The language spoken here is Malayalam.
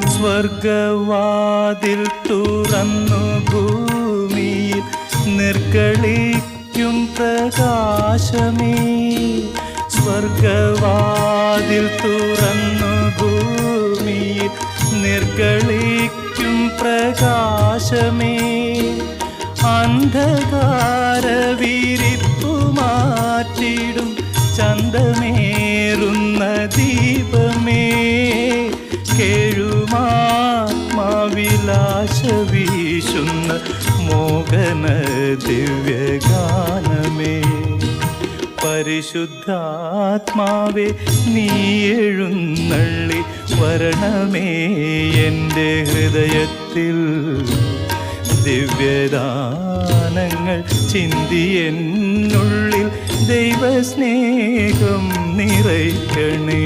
സ്വർഗവാതിൽ തുറന്നു ഭൂമിയിൽ നിർഗളിക്കും പ്രകാശമേ. സ്വർഗവാതിൽ തുറന്നു ഭൂമിയിൽ നിർഗളിക്കും പ്രകാശമേ. അന്ധകാര വിരിപ്പു മാറ്റിടും ചന്തമേറുന്ന ദീപമേ. കേഴുമാത്മാവിലാശ വീശുന്ന മോഹന ദിവ്യഗാനമേ. പരിശുദ്ധാത്മാവേ നീ എഴുന്നള്ളി വരണമേ എൻ്റെ ഹൃദയത്തിൽ. ദിവ്യദാനങ്ങൾ ചിന്തിയെന്നുള്ളിൽ ദൈവസ്നേഹം നിറയ്ക്കണേ.